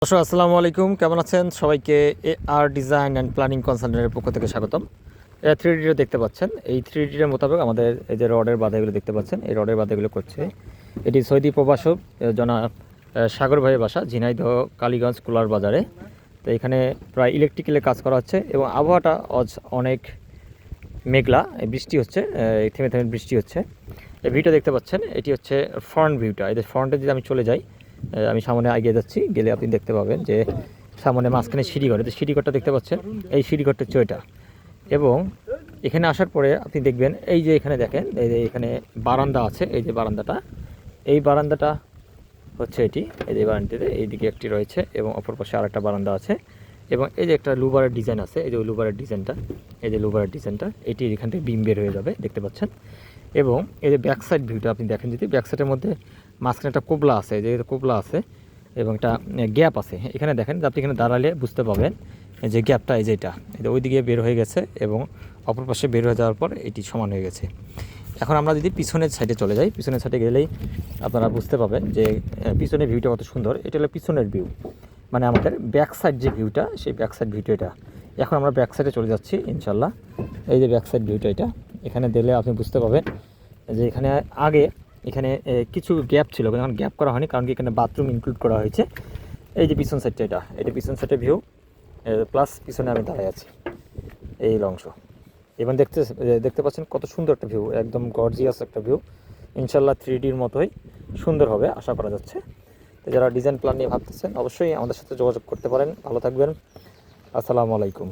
দর্শক আসসালামু আলাইকুম, কেমন আছেন? সবাইকে AR ডিজাইন অ্যান্ড প্ল্যানিং কনসালটেন্টের পক্ষ থেকে স্বাগতম। এটা 3D দেখতে পাচ্ছেন। এই 3D মোতাবেক আমাদের এই যে রডের বাধাগুলো দেখতে পাচ্ছেন, এই রডের বাধাগুলো করছে এটি সৌদি প্রবাসক জনাব সাগর ভাইয়ের বাসা, ঝিনাইদহ কালীগঞ্জ কুলার বাজারে। তো এখানে প্রায় ইলেকট্রিক্যালের কাজ করা হচ্ছে এবং আবহাওয়াটা অনেক মেঘলা, বৃষ্টি হচ্ছে, থেমে থেমে বৃষ্টি হচ্ছে। এই ভিউটা দেখতে পাচ্ছেন, এটি হচ্ছে ফ্রন্ট ভিউটা। এই যে ফ্রন্টে যদি আমি চলে যাই, আমি সামনে এগিয়ে যাচ্ছি, গেলে আপনি দেখতে পাবেন যে সামনে মাঝখানে সিঁড়িঘর, এই সিঁড়িঘরটা দেখতে পাচ্ছেন, এই সিঁড়িঘরটা হচ্ছে ওইটা। এবং এখানে আসার পরে আপনি দেখবেন এই যে এখানে দেখেন, এই যে এখানে বারান্দা আছে, এই যে বারান্দাটা, এই বারান্দাটা হচ্ছে এটি, এই যে বারান্দাতে এইদিকে একটি রয়েছে এবং অপর পাশে আরেকটা বারান্দা আছে। এবং এই যে একটা লুবারের ডিজাইন আছে, এই যে লুবারের ডিজাইনটা, এই যে লুবারের ডিজাইনটা, এটি এখান থেকে বিম বের হয়ে যাবে, দেখতে পাচ্ছেন। এবং এই যে ব্যাক সাইড ভিউটা আপনি দেখেন, যদি ব্যাক সাইডের মধ্যে মাঝখানে একটা কোবলা আছে, এই যে কোবলা আছে এবং একটা গ্যাপ আছে। এখানে দেখেন যে আপনি এখানে দাঁড়ালে বুঝতে পাবেন যে গ্যাপটা এই যে এটা, এই যে ওইদিকে বের হয়ে গেছে এবং অপর পাশে বের হয়ে যাওয়ার পর এটি সমান হয়ে গেছে। এখন আমরা যদি পিছনের সাইডে চলে যাই, পিছনের সাইডে গেলেই আপনারা বুঝতে পাবেন যে পিছনের ভিউটা কত সুন্দর। এটা হলো পিছনের ভিউ, মানে আমাদের ব্যাক সাইড যে ভিউটা, সেই ব্যাক সাইড ভিউটা এটা। এখন আমরা ব্যাক সাইডে চলে যাচ্ছি ইনশাল্লাহ। এই যে ব্যাক সাইড ভিউটা এটা, এখানে দিলে আপনি বুঝতে পাবেন যে এখানে আগে এখানে কিছু গ্যাপ ছিল, এখন গ্যাপ করা হয়নি, কারণ কি এখানে বাথরুম ইনক্লুড করা হয়েছে। এই যে পিছন সাইডটা এটা পিছন সাইডের ভিউ, প্লাস পিছনে আমি দাঁড়াই আছি এই অংশ। এবং দেখতে পাচ্ছেন কত সুন্দর একটা ভিউ, একদম গর্জিয়াস একটা ভিউ। ইনশাল্লাহ 3Dর মতোই সুন্দর হবে আশা করা যাচ্ছে। তো যারা ডিজাইন প্ল্যান নিয়ে ভাবতেছেন অবশ্যই আমাদের সাথে যোগাযোগ করতে পারেন। ভালো থাকবেন, আসসালামু আলাইকুম।